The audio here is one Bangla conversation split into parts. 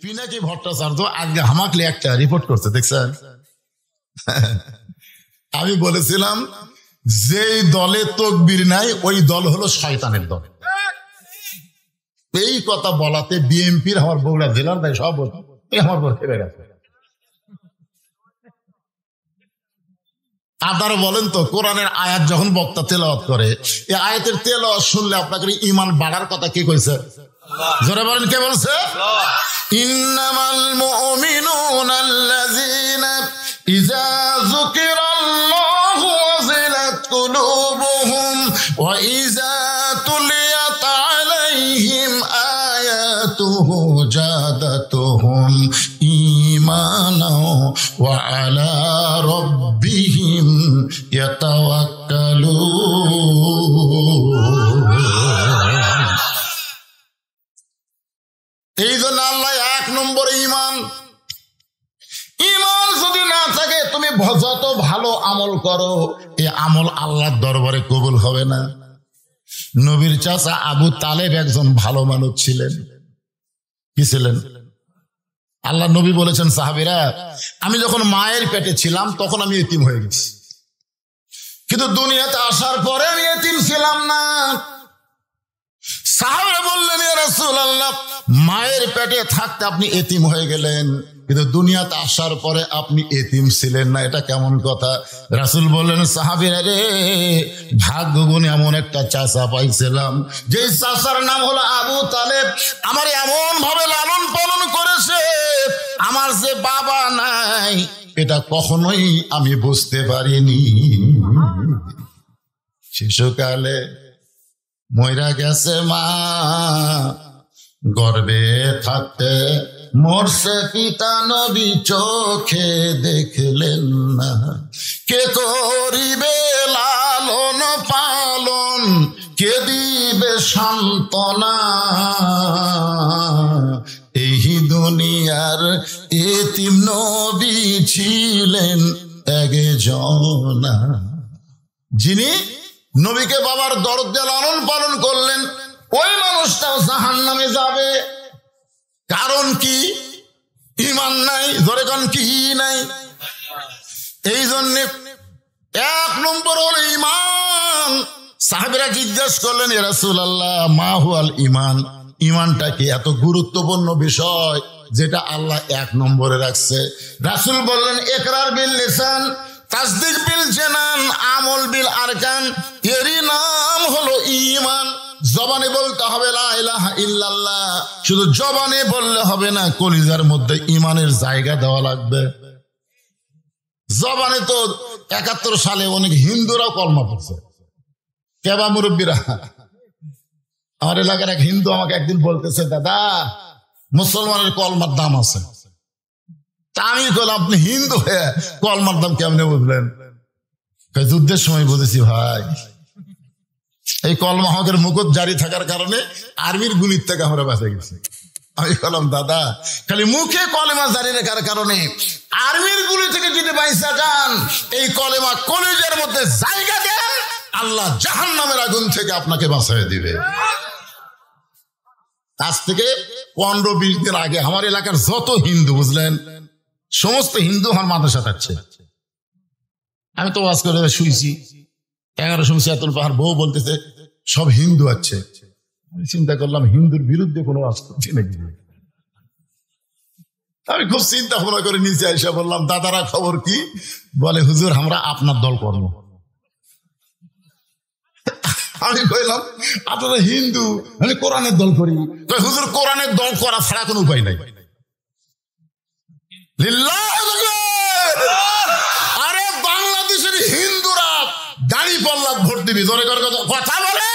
পিনাকি ভট্টাচার্য আজকে হামাকলে একটা রিপোর্ট করছে, দেখছেন? আমি বলেছিলাম যেই দলে তকবীর নাই ওই দল হলো শয়তানের দল। এই কথা বলাতে বিএনপির আমার বগুড়া জেলার ভাই সব আমার বল খেয়ে গেছে। আপনারা বলেন তো, কোরআনের আয়াত যখন বক্তা তেলাওয়াত করে, এই আয়াতের তেলাওয়াত শুনলে আপনাকে ইমান বাড়ার কথা কে কইছে? জোরে বলেন, কে বলছে? ইন্নামাল মুমিনুনা আল্লাযীনা ইযা যুকিরাল্লাহু ওয়াজিলাত কুলুবুহুম ওয়া ইযা তুলিয়াত আলাইহিম আয়াতুহু জাদাতুহুম ঈমানা ওয়া আলা রাব্বিহিম ইয়াতাওয়াক্কালুন। এই জন্য আল্লাহ 1 নম্বরে ঈমান। ঈমান যদি না থাকে তুমি যত ভালো আমল করো, এই আমল আল্লাহর দরবারে কবুল হবে না। নবীর চাচা আবু তালেব একজন ভালো মানুষ ছিলেন। কি ছিলেন? আল্লাহ নবী বলেছেন, সাহাবীরা, আমি যখন মায়ের পেটে ছিলাম তখন আমি এতিম হয়ে গেছি, কিন্তু দুনিয়াতে আসার পরে আমি এতিম ছিলাম না। সাহাবীরা বললেন, ইয়া রাসূলুল্লাহ, মায়ের পেটে থাকতে আপনি এতিম হয়ে গেলেন, কিন্তু দুনিয়াতে আসার পরে আপনি এতিম ছিলেন না, এটা কেমন কথা? রাসূল বললেন, সাহাবীরা রে, ভাগ্য গুণে এমন একটা চাচা পাইছিলাম, যে চাচার নাম হলো আবু তালেব। আমার এমন ভাবে লালন পালন করেছে, আমার যে বাবা নাই এটা কখনোই আমি বুঝতে পারিনি। শিশুকালে মইরা গেছে মা, গর্বে থাকতে মরছে পিতা, নবী চোখে দেখলেন না। কে করিবে লালন পালন, কে দিবে সান্ত্বনা, এই দুনিয়ার এতিম নবী ছিলেন একজনা। যিনি নবীকে বাবার দরদ দিয়ে লালন পালন করলেন, ওই মানুষটাও জাহান্নামে যাবে। কারণ কি? ঈমান নাই। ধরে কোন কি নাই? এই জন্য 1 নম্বর হলো ঈমান। সাহাবীরা জিজ্ঞেস করলেন, ইয়া রাসূলুল্লাহ, মা হুয়াল ঈমান? ঈমানটা কি? এত গুরুত্বপূর্ণ বিষয় যেটা আল্লাহ 1 নম্বরে রাখছে। রাসূল বললেন, ইকরার বিল লিসান, তাসদিক বিল জানান, আমল বিল আরকান। এরই নাম হলো ঈমান। জবানে বলতে হবে লা ইলাহা ইল্লাল্লাহ, শুধু জবানে বললে হবে না, কলিজার মধ্যে ঈমানের জায়গা দেওয়া লাগবে। জবানে তো 71 সালে অনেক হিন্দুরাও কলমা পড়ছে, কেবা মুরব্বীরা। আমার এলাকার এক হিন্দু আমাকে একদিন বলতেছে, দাদা, মুসলমানের কলমার দাম আছে। তা আমি বললাম, আপনি হিন্দু হয়ে কলমার দাম কেমনে বুঝলেন? যুদ্ধের সময় বুঝেছি ভাই, এই কলমা হকের মুকুট জারি থাকার কারণে আর্মির গুলির থেকে আমরা বাঁচে গেছি। আমি বললাম, দাদা, খালি মুখে কলেমা জারি রাখার কারণে আর্মির গুলি থেকে যদি বাইসা যান, এই কলেমা কলেজের মধ্যে জায়গা দেন, আল্লাহ জাহান্নামের আগুন থেকে আপনাকে বাঁচিয়ে দিবে। আজ থেকে 15-20 দিন আগে আমার এলাকার যত হিন্দু, বুঝলেন, সমস্ত হিন্দু আমার মাদ্রাসা থাকছে। আমি তো ওয়াজ করে শুইছি, 1100 পাহাড় বউ বলতেছে সব হিন্দু আছে। আমি চিন্তা করলাম, হিন্দুর বিরুদ্ধে কোনো ওয়াজ করছি নাকি? আমি খুব চিন্তা ভাবনা করে নিচে এসে বললাম, দাদারা খবর কি? বলে, হুজুর, আমরা আপনার দল করবো। আমি কইলাম, আপনারা হিন্দু, আমি কোরআনের দল করি। হুজুর, কোরআনের দল করা ছাড়া কোনো উপায় নাই। আরে বাংলাদেশের হিন্দুরা দাড়ি পাল্লা ভোট দিবি, জোরে করে কথা বলে।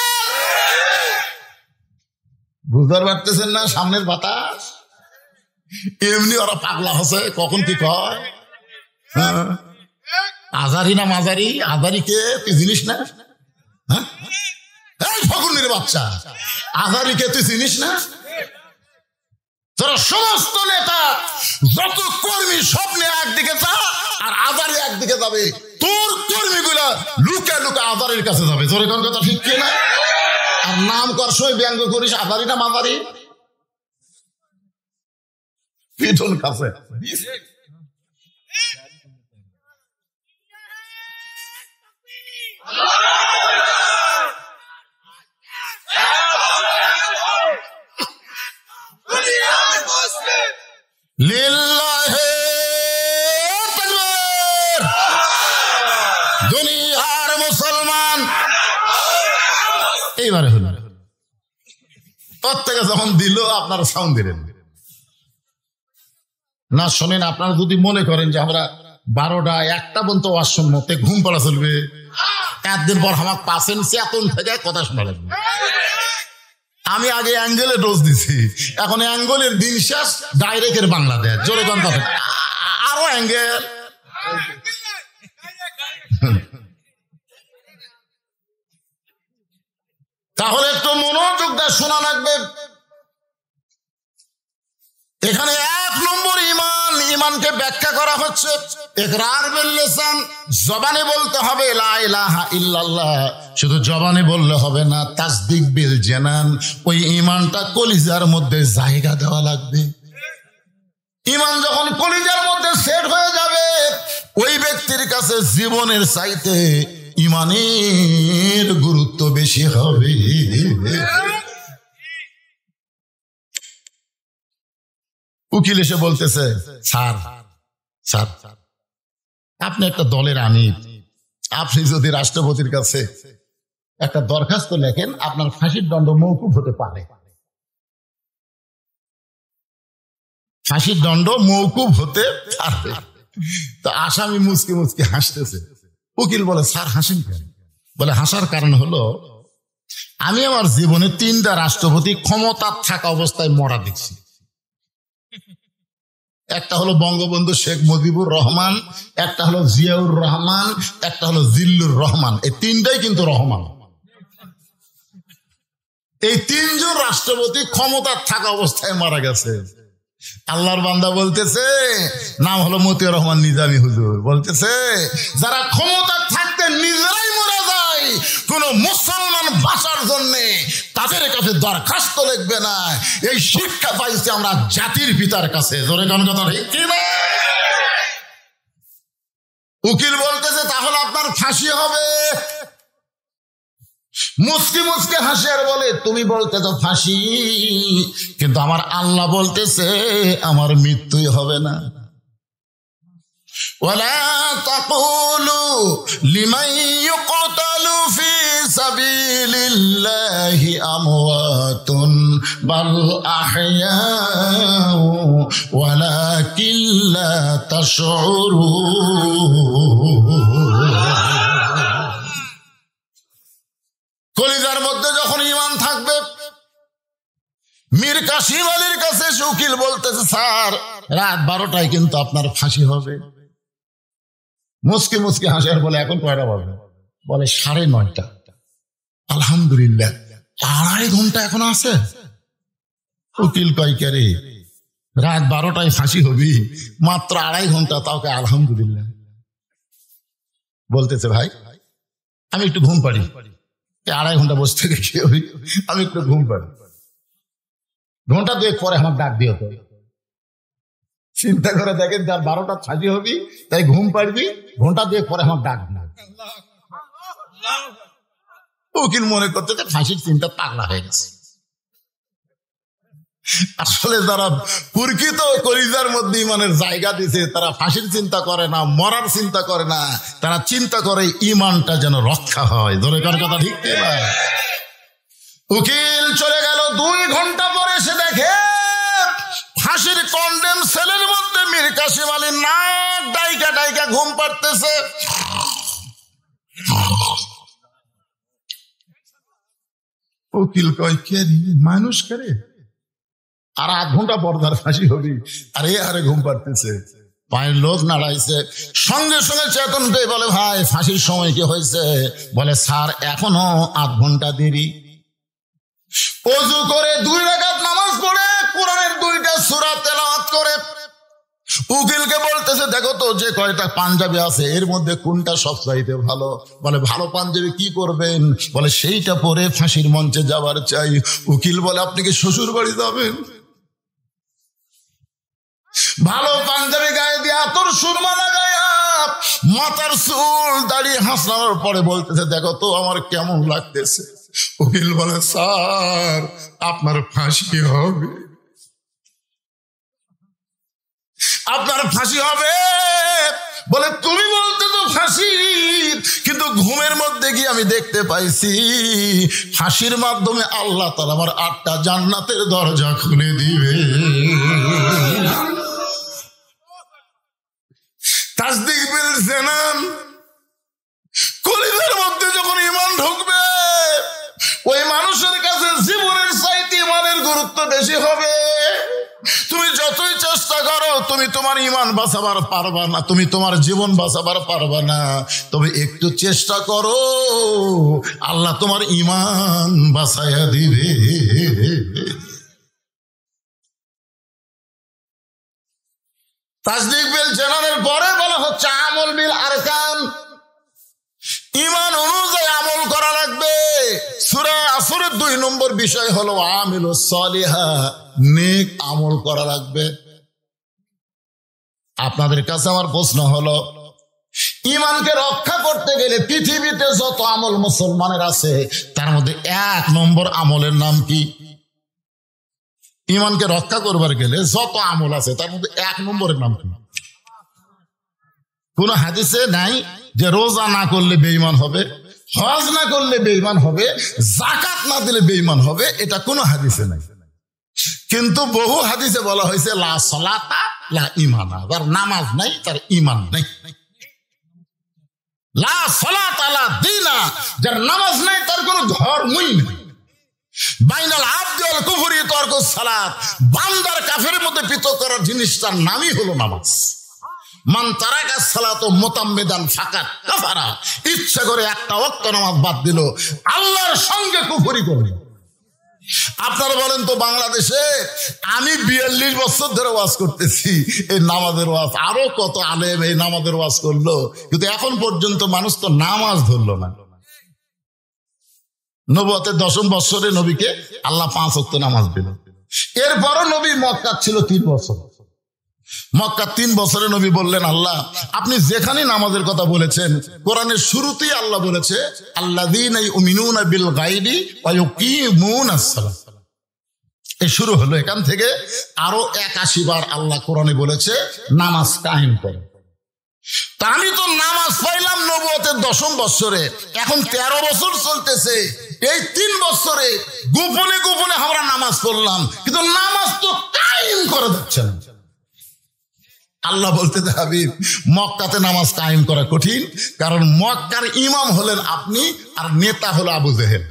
বুঝতে পারতেছেন না সামনের বাতাস? এমনি ওরা পাগলা হচ্ছে, কখন কি কয়। আজারি না মাজারি? আজারি কে তুই জিনিস না? এই ফকুনের বাচ্চা, আজারি কে তুই চিনিস না? যারা সমস্ত নেতা, যত কর্মী, স্বপ্নে একদিকে যা, আর আজারি একদিকে যাবে। তোর কর্মীগুলা লুকা লুকা আদারির কাছে যাবে। জোরে কোন কথা ঠিক কিনা? আর নাম কর সময় ব্যঙ্গ করিস আদারি না মাদারি, পিছন কাছে। লিল্লাহে তাকবীর। দুনিয়ার মুসলমান এইবারে হলো প্রত্যেকে যখন দিল আপনারা সাউন্ড দিলেন না। শোনেন, আপনারা যদি মনে করেন যে আমরা 12টা 1টা পর্যন্ত ওয়াজ শুনবো, ঘুম পড়া চলবে। একদিন পর আমার পাশেন চেতন থেকে কথা শোনা লাগবে। আমি আগে অ্যাঙ্গেলে ডোজ দিছি, এখন অ্যাঙ্গেলের দিন শেষ, ডাইরেক্টের বাংলাদেশ। জোরে গান কথা আরো অ্যাঙ্গেল। তাহলে একটু মনোযোগ দিয়ে শোনা লাগবে। এখানে 1 নম্বর ইমান, ইমানকে ব্যাখ্যা করা হচ্ছে ইকরার বিল লিসান, জবানে বলতে হবে লা ইলাহা ইল্লাল্লাহ। শুধু জবানে বললে হবে না, তাসদিক বিল জানান, ওই ইমানটা কলিজার মধ্যে জায়গা দেওয়া লাগবে। ইমান যখন কলিজার মধ্যে সেট হয়ে যাবে, ওই ব্যক্তির কাছে জীবনের চাইতে ইমানের গুরুত্ব বেশি হবে। উকিল এসে বলতেছে, স্যার স্যার আপনি একটা দলের আমির, আপনি যদি রাষ্ট্রপতির কাছে একটা দরখাস্ত লেখেন, আপনার ফাঁসির দণ্ড মওকুফ হতে পারে। ফাঁসির দণ্ড মওকুফ হতে পারে। তো আসামি মুচকি মুচকি হাসতেছে। উকিল বলে, স্যার হাসেন কেন? বলে, হাসার কারণ হলো আমি আমার জীবনে 3টা রাষ্ট্রপতি ক্ষমতা থাকা অবস্থায় মরা দেখছি। একটা হলো বঙ্গবন্ধু শেখ মুজিবুর রহমান, একটা হলো জিয়াউর রহমান, একটা হলো জিল্লুর রহমান। এই 3টাই কিন্তু রহমান। এই 3 জন রাষ্ট্রপতি ক্ষমতা থাকা অবস্থায় মারা গেছে। আল্লাহর বান্দা বলতেছে, নাম হলো মতিউর রহমান নিজামী হুজুর, বলতেছে যারা ক্ষমতা থাকতে নিজেরাই মরে যায়, কোন মুসলমান বাঁচার জন্য তাদের কাছে দরখাস্ত লিখবে না। এই শিক্ষা পাইছি আমরা জাতির পিতার কাছে। জোরে কোন কথা ঠিক কি না? উকিল বলতেছে, তাহলে আপনার ফাঁসি হবে। মুসকি মুসকি হাসি আর বলে, তুমি বলতেছো ফাঁসি, কিন্তু আমার আল্লাহ বলতেছে আমার মৃত্যুই হবে না। ওয়ালা তাকুলু লিমান ইউকতালু ফি সাবিলিল্লাহি আমওয়াতুন বাল আহইয়াউ ওয়ালাকিন লা তাশউরুন। কলিজার মধ্যে যখন ইমান থাকবে, মীর কাসিম আলীর কাছে উকিল বলতেছে, স্যার রাত 12টায় কিন্তু আপনার ফাঁসি হবে। মুসকি মুসকি হাসিয়ার বলে, এখন কয়টা বাজে? বলে 9:30। আলহামদুলিল্লাহ, 2.5 ঘন্টা এখন আছে। উকিল কয়, কে রে, রাত 12টায় ফাঁসি হবি, মাত্র 2.5 ঘন্টা, তাও কে আলহামদুলিল্লাহ। বলতেছে, ভাই আমি একটু ঘুম পাড়ি। 2.5 ঘন্টা বসে থেকে কি হবি, আমি একটু ঘুম পাড়ি, ঘন্টা 2 পরে আমার ডাক দিও। তো চিন্তা করে দেখেন, যার 12টা ফাঁসি হবি, তাই ঘুম পাড়বি, ঘন্টা 2 পরে আমার ডাক দিও। উকিল মনে করতে ফাঁসির চিন্তা পাগলা হয়ে গেছে। আসলে যারা প্রকৃত কলিজার মধ্যে ইমানের জায়গা দিছে, তারা ফাঁসির চিন্তা করে না, মরার চিন্তা করে না, তারা চিন্তা করে ইমানটা যেন রক্ষা হয়। ধরে কার কথা ঠিক না? উকিল চলে গেল। 2 ঘন্টা পরে এসে দেখে ফাঁসির কন্ডেম সেলের মধ্যে মীর কাসিম আলী নাক ডাইকা ডাইকা ঘুম পাড়তেছে। উকিল কয়, কে মানুষ করে, আর 8 ঘন্টা পর তার ফাঁসি হবি, আরে আরে ঘুম পাড়তেছে। পায়ের লোক নাড়াইছে, সঙ্গে সঙ্গে চেতন পেয়ে বলে, ভাই ফাঁসির সময় কি হয়েছে? বলে, স্যার এখনো 8 ঘন্টা দেরি। ওযু করে 2 রাকাত নামাজ পড়ে কোরআনের 2টা সূরা তেলাওয়াত করে উকিলকে বলতেছে দেখো তো যে কয়টা পাঞ্জাবি আছে এর মধ্যে কোনটা সবচাইতে ভালো। বলে ভালো পাঞ্জাবি কি করবেন? বলে সেইটা পরে ফাঁসির মঞ্চে যাবার চাই। উকিল বলে আপনি কি শ্বশুর বাড়ি যাবেন? ভালো পাঞ্জাবি গায়ে দিয়ে আতর সুরমা লাগায়া মাথার চুল দাড়ি হাসলানোর পরে বলতেছে দেখো তো আমার কেমন লাগতেছে। উকিল বলে স্যার আপনার ফাঁসি হবে, আপনার ফাঁসি হবে। বলে তুমি বলতে তো ফাঁসি, কিন্তু ঘুমের মধ্যে গিয়ে আমি দেখতে পাইছি ফাঁসির মাধ্যমে আল্লাহ তাআলা আমার 8টা জান্নাতের দরজা খুলে দিবে। তাসদিক বিল জানান, কলিজার মধ্যে যখন ঈমান ঢুকবে ওই মানুষের কাছে জীবনের চাইতে ঈমানের গুরুত্ব বেশি হবে। তুমি যতই চেষ্টা করো তুমি তোমার ঈমান বাঁচাবার পারবা না, তুমি তোমার জীবন বাঁচাবার পারবা না। তবে একটু চেষ্টা করো, আল্লাহ তোমার ঈমান বাঁচাইয়া দিবে। তাসদিক বিল জানানের পরে বলা হচ্ছে আমল বিল আরকান, ঈমান অনুযায়ী আমল করা লাগবে। সূরা আসরের 2 নম্বর বিষয় হলো আমিলুস সালিহা, নেক আমল করা লাগবে। আপনাদের কাছে আমার প্রশ্ন হলো, ঈমানকে রক্ষা করতে গেলে পৃথিবীতে যত আমল মুসলমানের আছে তার মধ্যে 1 নম্বর আমলের নাম কি? ঈমানকে রক্ষা করবার গেলে যত আমল আছে তার মধ্যে 1 নম্বরের নাম কি? কোন হাদিসে নাই যে রোজা না করলে বেঈমান হবে, হজ না করলে বেঈমান হবে, যাকাত না দিলে বেঈমান হবে, এটা কোনো হাদিসে নাই। কিন্তু বহু হাদিসে বলা হয়েছে লা সালাতা লা ঈমানা, যার নামাজ নাই তার ঈমান নাই। লা সালাতা লা দীনা, যার নামাজ নাই তার কোনো ধর্মই নেই। বাইনাল আবদি ওয়াল কুফরি তারকুস সালাত, বান্দার কাফেরের মধ্যে পৃথক করার জিনিসটার নামই হলো নামাজ। মান তারাকা সালাত মুতাম্মিদান ফাকাত কাফারা, ইচ্ছা করে একটা ওয়াক্ত নামাজ বাদ দিল আল্লাহর সঙ্গে কুফরি করল। আপনারা বলেন তো বাংলাদেশে আমি 42 বছর ধরে ওয়াজ করতেছি, এই নামাজের ওয়াজ, আরো কত আলেম এই নামাজের ওয়াজ করলো, কিন্তু এখন পর্যন্ত মানুষ তো নামাজ ধরলো না। নবুয়তের 10ম বছরে নবীকে আল্লাহ 5 ওয়াক্ত নামাজ দিল। এরপরও নবী মক্কা ছিল 3 বছর। মক্কা 3 বছরে নবী বললেন আল্লাহ আপনি যেখানে নামাজের কথা বলেছেন কোরআনের শুরুতেই আল্লাহ বলেছে আল্লাযীনা ইউমিনুনা বিল গায়বি ওয়া ইউকিমুনাস সালাত। এই শুরু হলো এখান থেকে। আরো 81 বার আল্লাহ কোরআনে বলেছে নামাজ কায়েম করো। তা আমি তো নামাজ পাইলাম নবুয়তের 10ম বছরে, এখন 13 বছর চলতেছে। এই 3 বছরে গোপনে গোপনে আমরা নামাজ পড়লাম, কিন্তু নামাজ তো কায়েম করা যাচ্ছে না। আল্লাহ বলতে হাবিব মক্কাতে নামাজ কায়েম করা কঠিন, কারণ মক্কার ইমাম হলেন আপনি আর নেতা হলো আবু জেহেল।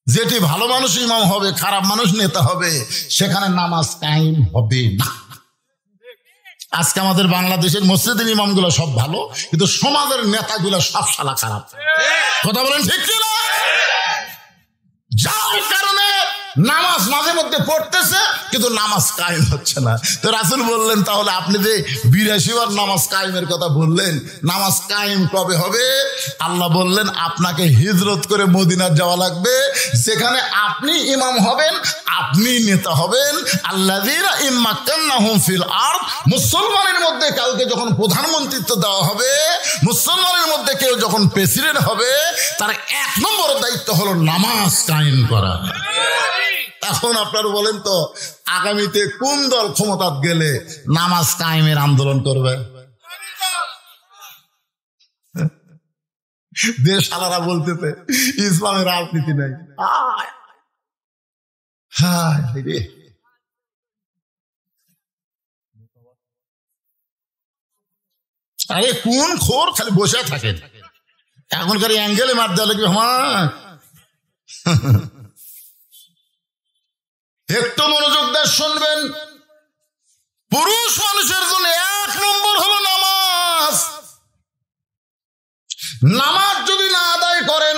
যেটি ভালো মানুষ ইমাম হবে, খারাপ মানুষ নেতা হবে, সেখানে নামাজ কায়েম হবে না। আজকে আমাদের বাংলাদেশের মসজিদের ইমামগুলো সব ভালো, কিন্তু সমাজের নেতাগুলো সব শালা খারাপ। কথা বলেন ঠিক কি না? যার কারণে নামাজ মাঝে মধ্যে পড়তেছে কিন্তু নামাজ কায়েম হচ্ছে না। তো রাসূল বললেন তাহলে আপনি যে 82 বার নামাজ কায়েমের কথা বললেন, নামাজ কায়েম কবে হবে? আল্লাহ বললেন আপনাকে হিজরত করে মদিনা যাওয়া লাগবে, সেখানে আপনি ইমাম হবেন, আপনি নেতা হবেন। আল্লাযীনা ইম্মাক্কান্নাহুম ফিল আরদ, মুসলমানের মধ্যে কাউকে যখন প্রধানমন্ত্রিত্ব দেওয়া হবে, মুসলমানের মধ্যে কেউ যখন প্রেসিডেন্ট হবে, তার 1 নম্বর দায়িত্ব হলো নামাজ কায়েম করা। এখন আপনারা বলেন তো আগামীতে কোন দল ক্ষমতা গেলে নামাজ কায়েমের আন্দোলন করবে? দেশ আলারা বলতেছে ইসলামের রাজনীতি নাই। আরে কোন খোর খালি বসে থাকেন, এখনকার অ্যাঙ্গেলে মার দেওয়া লাগবে। একটু মনোযোগ দিয়ে শুনবেন। পুরুষ মানুষের জন্য 1 নম্বর হলো নামাজ। নামাজ যদি না আদায় করেন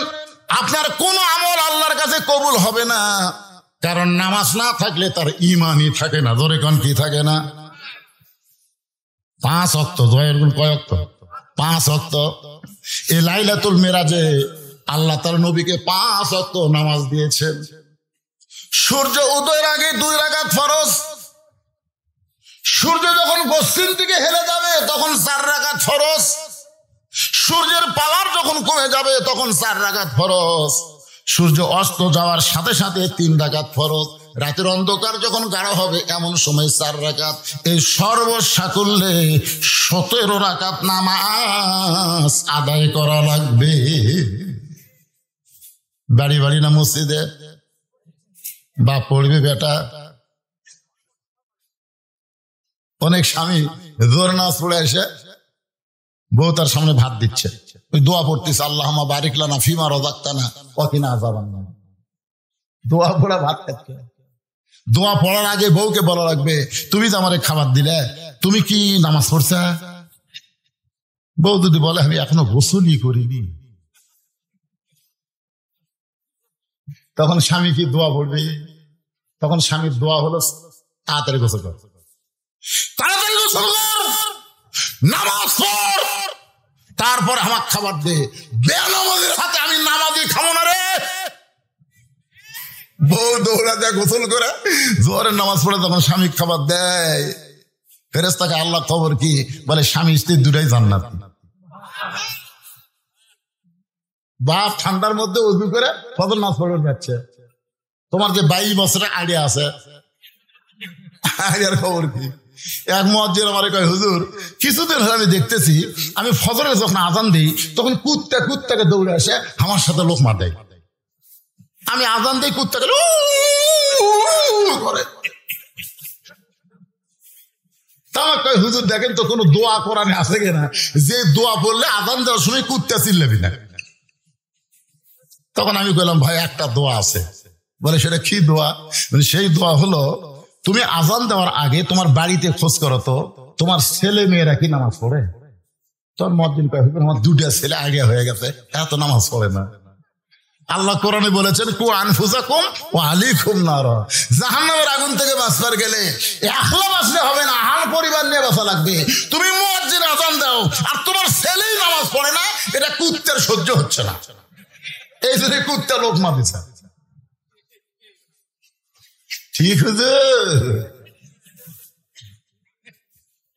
আপনার কোন আমল আল্লাহর কাছে কবুল হবে না, কারণ নামাজ না থাকলে তার ঈমানই থাকে না। ধরে কোন কি থাকে না? 5 ওয়াক্ত জয়ের গুণ কয় ওয়াক্ত? 5 ওয়াক্ত। এই লাইলাতুল মেরাজে আল্লাহ তার নবীকে 5 ওয়াক্ত নামাজ দিয়েছেন। সূর্য উদয়ের আগে 2 রাকাত ফরজ, সূর্য যখন পশ্চিম দিকে হেলে যাবে তখন 4 রাকাত ফরজ, সূর্যের পাওয়ার যখন কমে যাবে তখন 4 রাকাত ফরজ, সূর্য অস্ত যাওয়ার সাথে সাথে 3 রাকাত ফরজ, রাতের অন্ধকার যখন গাঢ় হবে এমন সময় 4 রাকাত। এই সর্বসাকুল্যে 17 রাকাত নামাজ আদায় করা লাগবে। বাড়ি বাড়ি না মসজিদে? বাপ পড়বে বেটা। অনেক স্বামী জোর নামাজ পড়ে এসে বউ তার সামনে ভাত দিচ্ছে, ওই দোয়া পড়তেছে, আল্লাহুম্মা বারিক লানা ফিমা রাযাকতানা ওয়া কিনা আযাবান্নার। দোয়া পড়া ভাত খাচ্ছে। দোয়া পড়ার আগে বউকে বলা লাগবে, তুমি তো আমারে খাবার দিলে, তুমি কি নামাজ পড়ছা? বউ যদি বলে আমি এখনো গোসলই করিনি, তখন স্বামী কি দোয়া পড়বে? তখন স্বামীর দোয়া হলো তাড়াতাড়ি গোসল কর, তাড়াতাড়ি গোসল কর, নামাজ পড়, তারপর আমার খাবার দে। বেনামাজের হাতে আমি নামাজই খাবো না রে। বউ দৌড়া দেয় গোসল করে জোহরের নামাজ পড়ে, তখন স্বামী খাবার দেয়। ফেরেশতাকে আল্লাহ খবর কি বলে, স্বামী স্ত্রী দুটাই জান্নাত। বাপ ঠান্ডার মধ্যে উজু করে ফজর নামাজ পড়ে যাচ্ছে, তোমার যে 22 বছরের আইডিয়া আছে, আইডিয়ার খবর কি? এক মুয়াজ্জিন আমারে কয়, হুজুর কিছুদিন হলে আমি দেখতেছি আমি ফজরে যখন আজান দিই তখন কুত্তাকে দৌড়ে আসে আমার সাথে লোকমা দেয়। আমি আজান দিই, কুত্তাকে করে। তাও কয়, হুজুর দেখেন তো কোনো দোয়া কোরআনে আছে কিনা যে দোয়া বললে আজান দেওয়ার সময় কুত্তা চিল্লাবি না? তখন আমি বললাম, ভাই একটা দোয়া আছে। বলে, সেটা কি দোয়া? সেই দোয়া হলো, তুমি আজান দেওয়ার আগে তোমার বাড়িতে খোঁজ করো তো তোমার ছেলে মেয়েরা কি নামাজ পড়ে। তোর মুয়াজ্জিন কয়, আমার 2টা ছেলে আইডিয়া হয়ে গেছে, এত নামাজ পড়ে না। আল্লাহ কোরআনে বলেছেন, কু আনফুসাকুম ওয়া আলাইকুম নার, জাহান্নামের আগুন থেকে বাঁচবার গেলে একলা বাঁচলে হবে না, আহল পরিবার নিয়ে বাঁচা লাগবে। তুমি মুয়াজ্জিন আজান দাও আর তোমার ছেলেই নামাজ পড়ে না, এটা কুত্তার সহ্য হচ্ছে না। এই জন্য কুত্তা লোকমা দিছে। ঠিক হচ্ছে।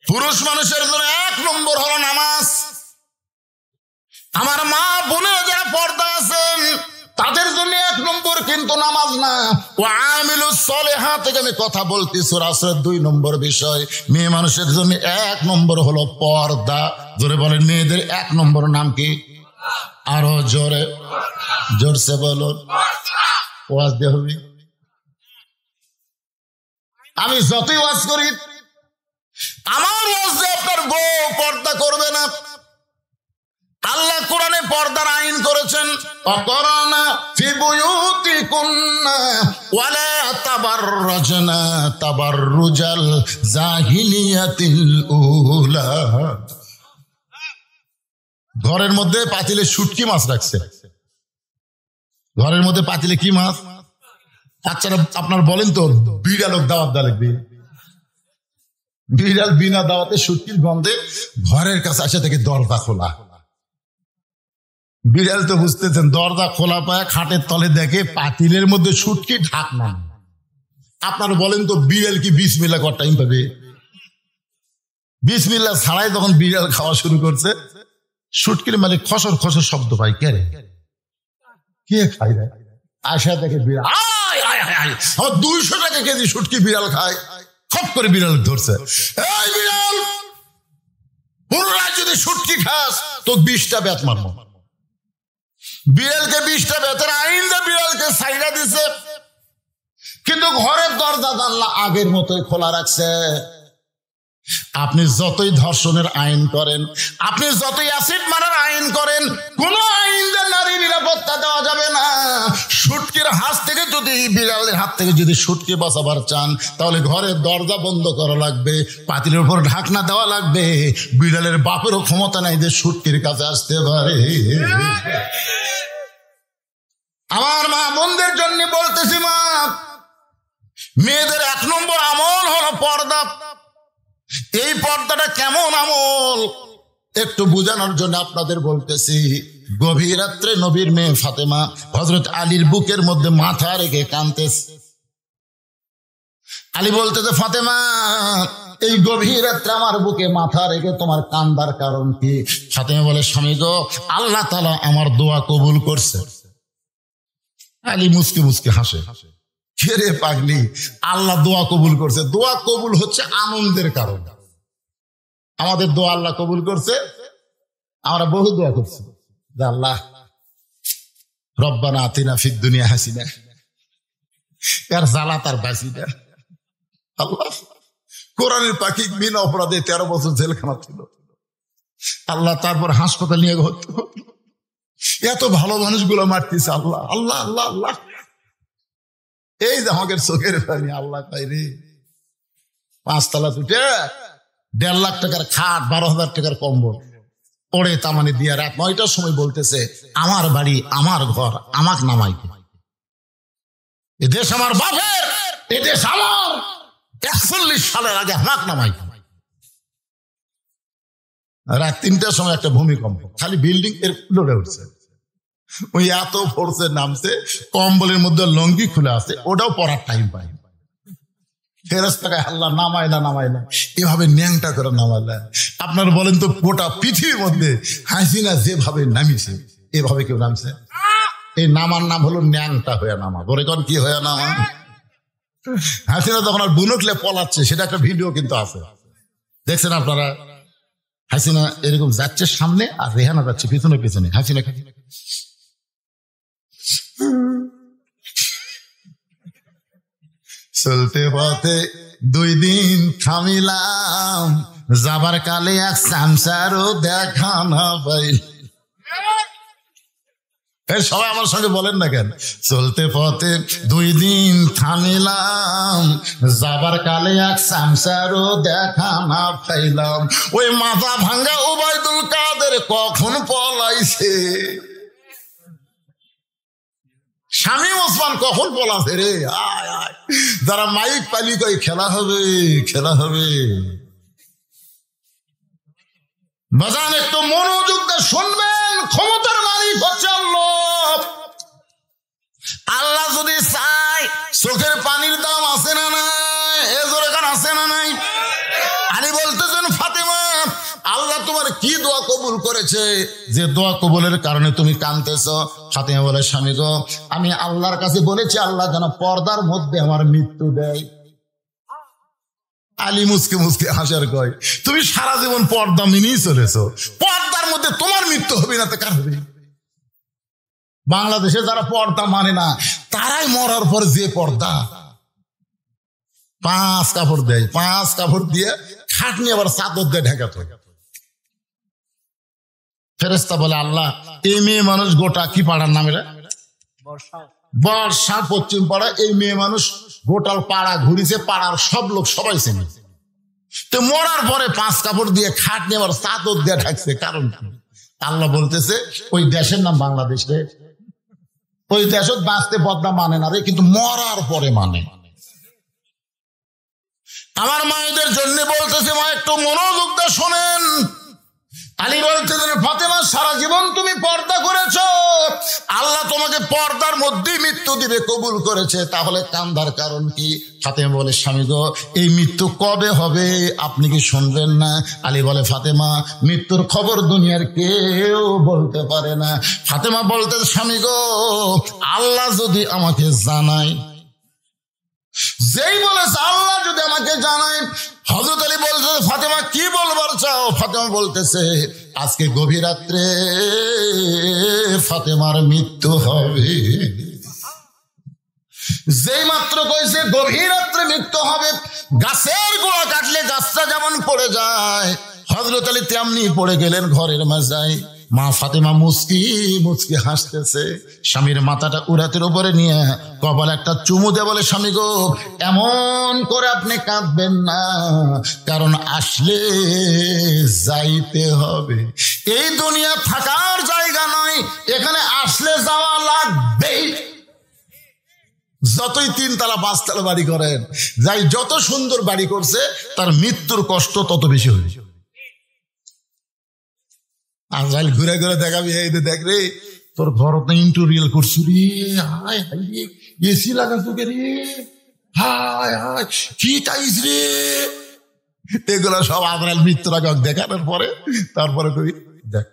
পুরুষ মানুষের জন্য 1 নম্বর হলো নামাজ। আমার মা বোনেরা যারা পর্দা আছেন তাদের জন্য 1 নম্বর কিন্তু নামাজ না। ওয়া আমিলুস সলিহাত থেকে আমি কথা বলছি, সূরা আসরের 2 নম্বর বিষয়। মেয়ে মানুষের জন্য 1 নম্বর হলো পর্দা। জোরে বলেন, মেয়েদের 1 নম্বর নাম কি? আরো জোরে, জোরসে বলুন। ওয়াজ দিয়ে হবে। আমি যতই ওয়াজ করি, আমার ওয়াজে আপনার বউ পর্দা করবে না। আল্লাহ কোরআনে পর্দার আইন করেছেন, অকরানা ফি বুয়ুতিকুন্না ওয়ালা তাবাররাজনা তাবাররুজাল জাহিলিয়াতিল উলা। ঘরের মধ্যে পাতিলে শুটকি মাছ রাখছে। ঘরের মধ্যে পাতিলে কি মাছ? বাচ্চারা আপনার বলেন তো, বিড়ালক দাওয়াত দেওয়া লাগবে? বিড়াল বিনা দাওয়াতে শুটকির গন্ধে ঘরের কাছে আসে থেকে দরজা খোলা। বিড়াল তো বুঝতেছেন, দরজা খোলা পায় খাটের তলে দেখে পাতিলের মধ্যে শুটকি ঢাকনা। আপনার বলেন তো, বিড়াল কি বিসমিল্লাহ করার টাইম পাবে? বিসমিল্লাহ ছাড়াই তখন বিড়াল খাওয়া শুরু করছে। শুটকির মানে খসর খসর শব্দ পাই, কে রে কে খাই রে? আশা দেখে বিড়াল, আমার 200 টাকা কেজি শুটকি বিড়াল খায়। খপ করে বিড়াল ধরছে, এই বিড়াল, পুনরায় যদি শুটকি খাস তো 20টা বেত মারবো। বিড়ালকে 20টা বেতের আইন দিয়ে বিড়ালকে সাইডা দিছে, কিন্তু ঘরের দরজা জানলা আগের মতোই খোলা রাখছে। আপনি যতই ধর্ষণের আইন করেন, আপনি যতই অ্যাসিড মারার আইন করেন, কোন আইন দিয়ে নারী নিরাপত্তা দেওয়া যাবে না। শুটকির হাত থেকে যদি, বিড়ালের হাত থেকে যদি শুটকি বাঁচাবার চান, তাহলে ঘরের দরজা বন্ধ করা লাগবে, পাতিলের উপর ঢাকনা দেওয়া লাগবে। বিড়ালের বাপেরও ক্ষমতা নাই যে শুটকির কাছে আসতে পারে। আমার মা বোনদের জন্য বলতেছি, মা, মেয়েদের 1 নম্বর আমল হলো পর্দা। এই পর্দাটা কেমন আমল একটু বোঝানোর জন্য আপনাদের বলতেছি। গভীর রাত্রে নবীর মেয়ে ফাতেমা হযরত আলীর বুকের মধ্যে মাথা রেখে কাঁদতেছে। আলী বলতেছে, ফাতেমা এই গভীর রাত্রে আমার বুকে মাথা রেখে তোমার কান্দার কারণ কি? ফাতেমা বলে, স্বামী গো, আল্লাহ তাআলা আমার দোয়া কবুল করছে। আলী মুসকে মুসকে হাসে, কে রে পাগলি, আল্লাহ দোয়া কবুল করছে? দোয়া কবুল হচ্ছে আনন্দের কারণ। আমাদের দোয়া আল্লাহ কবুল করছে, আমরা বহু দোয়া করছি, আল্লাহ রব্বানা আতিনা ফিদ দুনিয়া হাসিনা, এর জ্বালা তার বাঁচি না। আল্লাহ কোরআনের পাখি বিনা অপরাধে 13 বছর জেলখানা ছিল, আল্লাহ তারপর হাসপাতাল নিয়ে ভর্তি, এত ভালো মানুষগুলো মারতেছে, আল্লাহ আল্লাহ আল্লাহ আল্লাহ। এই যে আমাদের চোখের পানি, আল্লাহ তাই রে 5 তলা উঠে 1.5 লাখ টাকার খাট, 12,000 টাকার কম্বল পড়ে তামানে দিয়া রাত 9টার সময় বলতেছে, আমার বাড়ি আমার ঘর, আমাকে নামাইতে, এদেশ আমার বাপের, এদেশ আমার, 41 সালের আগে আমাকে নামাইতে। রাত 3টার সময় একটা ভূমিকম্প, খালি বিল্ডিং এর লড়ে উঠছে, ওই এত ফোর্সে নামছে, কম্বলের মধ্যে লঙ্গি খুলে আছে, ওটাও পড়ার টাইম পাই। ফেরেশতাকে আল্লাহ নামাইলা নামাইলা, এভাবে ন্যাংটা করে নামাইলা। আপনারা বলেন তো, গোটা পৃথিবীর মধ্যে হাসিনা যেভাবে নামিছে, এভাবে কেউ নামছে? এই নামার নাম হলো ন্যাংটা হয়ে নামা। বলে কোন কি হয়ে নামা? হাসিনা যখন আর বুনকলে পলাচ্ছে, সেটা একটা ভিডিও কিন্তু আছে, দেখছেন আপনারা? হাসিনা এরকম যাচ্ছে সামনে, আর রেহানা যাচ্ছে পিছনে পিছনে। হাসিনা চলতে পথে 2 দিন থামিলাম, যাবার কালে এক সামসারও দেখা না পাইল। সবাই আমার সঙ্গে বলেন না কেন? চলতে পথে 2 দিন থামিলাম, যাবার কালে এক সামসারও দেখা না পাইলাম। ওই মাথা ভাঙ্গা ওবায়দুল কাদের কখন পলাইছে, শামীম ওসমান কখন পলাছে রে? আয় আয়, যারা মাইক পালি কই খেলা হবে, খেলা হবে। বাজান একটু মনোযোগ দিয়ে শুনবেন, ক্ষমতার মালিক হচ্ছে আল্লাহ। আল্লাহ যদি চায়, চোখের পানির দাম আছে না নাই? এ জোরে কান আছে না নাই? আলী বলতেছেন, ফাতেমা আল্লাহ তোমার কি দোয়া কবুল করেছে যে দোয়া কবুলের কারণে তুমি কাঁদতেছ? ফাতেমা বলে, স্বামী গো, আমি আল্লাহর কাছে বলেছি আল্লাহ যেন পর্দার মধ্যে আমার মৃত্যু দেয়। আলী মুসকে মুসকে হাসার কয়, তুমি সারা জীবন পর্দা মেনেই চলেছ, পর্দার মধ্যে তোমার মৃত্যু হবে না তো কার হবে? বাংলাদেশে যারা পর্দা মানে না, তারাই মরার পর যে পর্দা 5 কাপড় দেয়, 5 কাপড় দিয়ে খাটনি আবার চাদর দিয়ে ঢাকা থাকে। ফেরেশতা বলে, আল্লাহ এই মেয়ে মানুষ গোটা কি পাড়ার নাম? এটা বর্ষা পশ্চিম পাড়া। এই মেয়ে মানুষ গোটাল পাড়া ঘুরিছে, পাড়ার সব লোক সবাই চেনে। তো মরার পরে 5 কাপড় দিয়ে খাট নিয়ে আবার চাদর দিয়ে ঢাকছে, কারণ কি? আল্লাহ বলতেছে, ওই দেশের নাম বাংলাদেশ রে, ওই দেশত বাঁচতে বদনা মানে না রে, কিন্তু মরার পরে মানে। আমার মায়েদের জন্য বলতেছে, মা একটু মনোযোগ দিয়ে শোনেন। আলী বলতেছেন, ফাতেমা সারা জীবন তুমি পর্দা করেছো, আল্লাহ তোমাকে পর্দার মধ্যেই মৃত্যু দিবে কবুল করেছে, তাহলে কান্দার কারণ কি? ফাতেমা বলে, স্বামী গো, এই মৃত্যু কবে হবে আপনি কি শুনবেন না? আলী বলে, ফাতেমা মৃত্যুর খবর দুনিয়ার কেউ বলতে পারে না। ফাতেমা বলতে, স্বামী গো, আল্লাহ যদি আমাকে জানায়, যেই বলেছে আল্লাহ যদি আমাকে জানায়। হযরত আলী বলছে, ফাতেমা কি বলবার চাও? ফাতেমা বলতেছে, আজকে গভীর রাত্রে ফাতেমার মৃত্যু হবে। যেই মাত্র কইছে গভীর রাত্রে মৃত্যু হবে, গাছের গোড়া কাটলে গাছটা যেমন পড়ে যায়, হযরত আলী তেমনি পড়ে গেলেন ঘরের মাঝায়। মা ফাতেমা মুচকি মুচকি হাসতেছে, স্বামীর মাথাটা উরাতের উপরে নিয়ে কপালে একটা চুমু দিয়ে বলে, স্বামী গো, এমন করে আপনি কাঁদবেন না, কারণ আসলে যাইতে হবে। এই দুনিয়া থাকার জায়গা নয়, এখানে আসলে যাওয়া লাগবেই। যতই 3 তলা 5 তলা বাড়ি করেন, যাই যত সুন্দর বাড়ি করছে তার মৃত্যুর কষ্ট তত বেশি হবে। আজরাইল ঘুরে ঘুরে দেখাবি, এই দেখ রে তোর ঘর তো ইন্টেরিয়র করছু রে, হায় হায় রে এসি লাগাছো কে রে, হায় হায় কি টাইস রে। এগুলো সব আজরাইল মৃত্যুর আগে দেখানোর পরে তারপরে কবি দেখ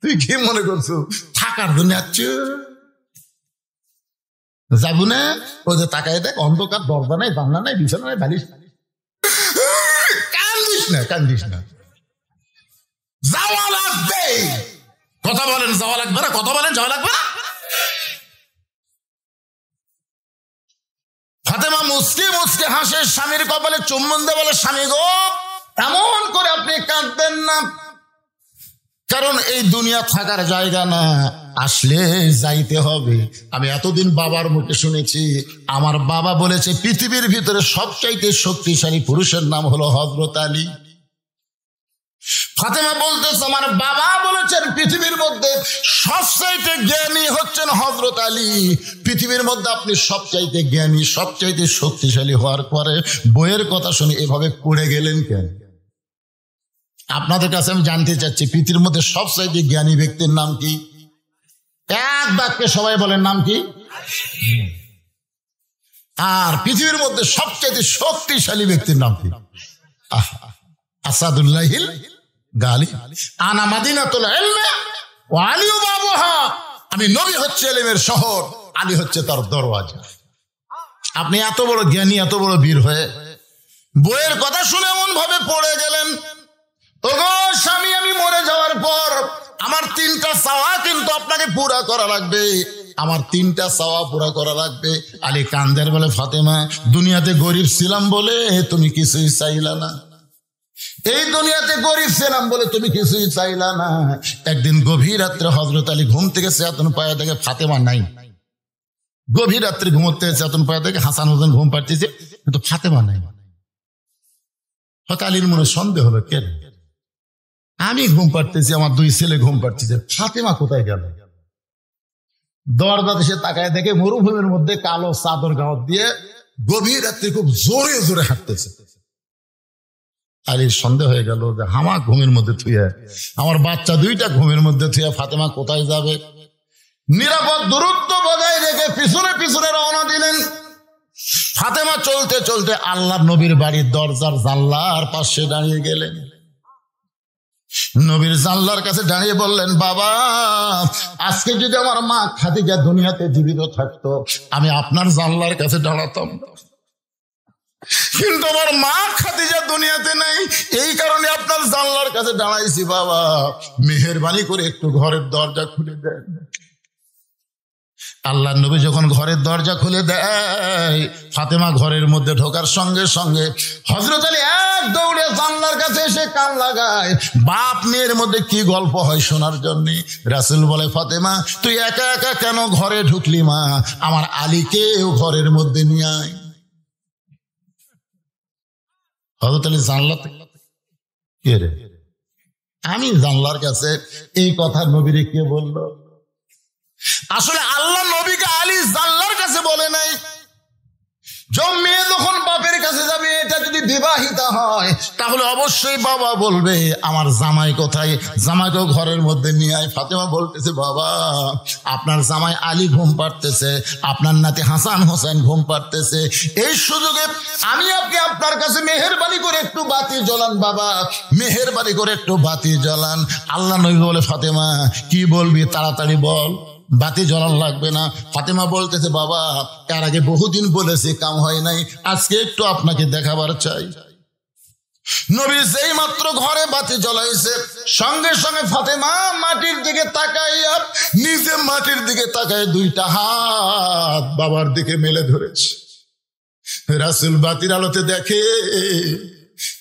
তুই কি মনে করছো থাকার জন্য আছো? যাবো না ও যে তাকায় দেখ, অন্ধকার, দরজা নাই, জানলা নাই, বিছানা নাই, বালিশ। কান্দিস না যাওয়া লাগবে। কথা বলেন যাওয়া লাগবে না, কথা বলেন যাওয়া লাগবে না। ফাতেমা মুচকি মুচকি হাসে, স্বামীর কপালে চুম্বন দিয়ে বলে, স্বামী গো এমন করে আপনি কাঁদবেন না, কারণ এই দুনিয়া থাকার জায়গা না, আসলে যাইতে হবে। আমি এতদিন বাবার মুখে শুনেছি, আমার বাবা বলেছে পৃথিবীর ভিতরে সবচাইতে শক্তিশালী পুরুষের নাম হলো হযরত আলী। ফাতেমা বলতেছে আমার বাবা বলেছেন পৃথিবীর মধ্যে সবচাইতে জ্ঞানী হচ্ছেন হযরত আলী। পৃথিবীর মধ্যে আপনি সবচাইতে জ্ঞানী, সবচাইতে শক্তিশালী হওয়ার পরে বইয়ের কথা শুনে এভাবে পড়ে গেলেন কেন? আপনাদের কাছে আমি জানতে চাচ্ছি পৃথিবীর মধ্যে সবচাইতে জ্ঞানী ব্যক্তির নাম কি? এক বাক্যে সবাই বলেন নাম কি? আর পৃথিবীর মধ্যে সবচাইতে শক্তিশালী ব্যক্তির নাম কি? আসাদুল্লাহিল গালিব। আনা মাদিনাতুল ইলমি ওয়া আলী বাবুহা। আমি নবী হচ্ছে ইলমের শহর, আলী হচ্ছে তার দরওয়াজা। আপনি এত বড় জ্ঞানী, এত বড় বীর হয়ে বইয়ের কথা শুনে এমন ভাবে পড়ে গেলেন। ওগো স্বামী, আমি মরে যাওয়ার পর আমার 3টা চাওয়া কিন্তু আপনাকে পুরা করা লাগবে, আমার 3টা চাওয়া পুরা করা লাগবে। আলী কান্দের বলে, ফাতেমা দুনিয়াতে গরিব ছিলাম বলে তুমি কিছুই চাইলা না, এই দুনিয়াতে গরিব ছিলাম বলে তুমি কিছুই চাইলা না। একদিন গভীর রাত্রে হযরত আলী ঘুম থেকে চেতন পায়ে দেখে ফাতেমা নাই। গভীর রাত্রে ঘুমোতে চেতন পায়ে দেখে হাসান হোসেন ঘুম পাড়তেছে, কিন্তু ফাতেমা নাই। হয়তো আলীর মনে সন্দেহ হলো, কেন আমি ঘুম পাড়তেছি, আমার 2 ছেলে ঘুম পাড়তেছে, ফাতেমা কোথায় গেল? দরজাতে সে তাকায় দেখে মরুভূমির মধ্যে কালো চাদর গাঁত দিয়ে গভীর রাত্রে খুব জোরে জোরে হাঁটতেছে। আলীর সন্দেহ হয়ে গেল যে হামা ঘুমের মধ্যে থুয়ে, আমার বাচ্চা 2টা ঘুমের মধ্যে থুয়ে ফাতেমা কোথায় যাবে? নিরাপদ দূরত্ব বজায় রেখে পিছনে পিছনে রওনা দিলেন। ফাতেমা চলতে চলতে আল্লাহর নবীর বাড়ির দরজার জানলার পাশে দাঁড়িয়ে গেলেন। নবীর জানলার কাছে দাঁড়িয়ে বললেন, বাবা আজকে যদি আমার মা খাদিজা দুনিয়াতে জীবিত থাকতো আমি আপনার জানলার কাছে দাঁড়াতাম, কিন্তু আমার মা খাদিজা দুনিয়াতে নাই, এই কারণে আপনার জানলার কাছে দাঁড়াইছি। বাবা মেহেরবানি করে একটু ঘরের দরজা খুলে দেন। আল্লাহ নবী যখন ঘরের দরজা খুলে দেয়, ফাতেমা ঘরের মধ্যে ঢোকার সঙ্গে সঙ্গে হযরত আলী এক দৌড়ে জানলার কাছে এসে কান লাগায়। বাপ মেয়ের মধ্যে কি গল্প হয় শোনার জন্য। রাসূল বলে, ফাতেমা তুই একা একা কেন ঘরে ঢুকলি মা? আমার আলীকেও ঘরের মধ্যে নিয়ে আয়। হযরত আলী জানলা কে রে? আমি জানলার কাছে। এই কথা নবীরে কে বলল? আসলে আল্লাহ নবীকে আলী জানলার কাছে বলে নাই। মেয়ে যখন বাপের কাছে যাবে, এটা যদি বিবাহিতা হয় তাহলে অবশ্যই বাবা বলবে আমার জামাই কোথায়, জামাইকেও ঘরের মধ্যে নিয়ে আয়। ফাতেমা বলতেছে, বাবা আপনার জামাই আলী ঘুম পাড়তেছে, আপনার নাতি হাসান হোসেন ঘুম পাড়তেছে, এই সুযোগে আমি আপনি আপনার কাছে মেহেরবানি করে একটু বাতি জ্বলান। বাবা মেহেরবানি করে একটু বাতি জ্বলান। আল্লাহ নবী বলে, ফাতেমা কি বলবি তাড়াতাড়ি বল, বাতি জ্বলান লাগবে না। ফাতেমা বলতেছে, বাবা এর আগে বহুদিন বলেছি কাম হয় নাই, আজকে একটু আপনাকে দেখাবার চাই। নবী যেই মাত্র ঘরে বাতি জ্বলাইছে, সঙ্গে সঙ্গে ফাতেমা মাটির দিকে তাকাইয়া, নিজে মাটির দিকে তাকায় 2টা হাত বাবার দিকে মেলে ধরেছে। রাসূল বাতির আলোতে দেখে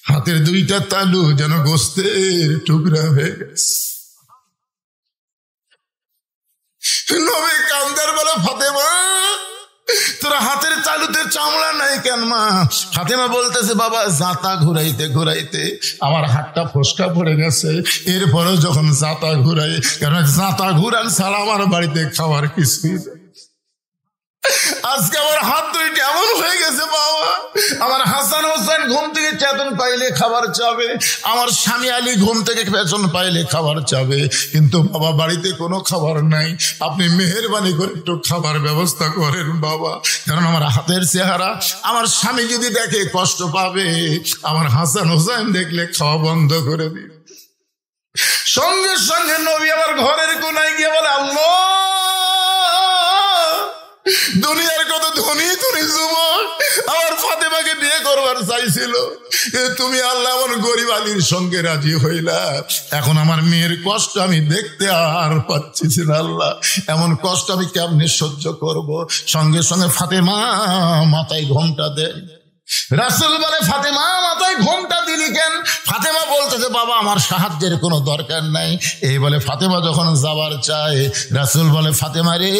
হাতের 2টা তালু যেন গোস্তের টুকরা হয়ে গেছে। নবী কান্দার বলে, ফাতেমা তোরা হাতের তালুতে চামড়া নাই কেন মা? ফাতেমা বলতেছে বাবা জাতা ঘুরাইতে ঘুরাইতে আমার হাতটা ফসকা পড়ে গেছে, এরপরেও যখন জাতা ঘুরাই, কারণ জাতা ঘুরান ছাড়া আমার বাড়িতে খাবার কিছুই নেই। আজকে আমার হাত দুইটা এমন হয়ে গেছে বাবা, আমার হাসান হোসেন ঘুম থেকে চেতন পাইলে খাবার চাবে, আমার স্বামী আলী ঘুম থেকে পেছন পাইলে খাবার চাবে, কিন্তু বাবা বাড়িতে কোনো খাবার নাই। আপনি মেহেরবানি করে একটু খাবার ব্যবস্থা করেন বাবা, কারণ আমার হাতের চেহারা আমার স্বামী যদি দেখে কষ্ট পাবে, আমার হাসান হোসেন দেখলে খাওয়া বন্ধ করে দিন। সঙ্গে সঙ্গে নবী আমার ঘরের কোনায় গিয়ে বলে আল্লাহ, দুনিয়ার কত ধনী ধনী যুবক আমার ফাতেমাকে বিয়ে করবার চাইছিল, তুমি আল্লাহ আমার গরিব আলীর সঙ্গে রাজি হইলা। এখন আমার মেয়ের কষ্ট আমি দেখতে আর পাচ্ছি না আল্লাহ, এমন কষ্ট আমি কেমনে সহ্য করব। সঙ্গে সঙ্গে ফাতেমা মাথায় ঘোমটা দেয়। রাসূল বলে ফাতেমা মাথায় ঘোমটা দিলি কেন? ফাতেমা বলতেছে বাবা আমার সাহায্যের কোনো দরকার নাই। এই বলে ফাতেমা যখন যাবার চায়, রাসূল বলে ফাতেমা রে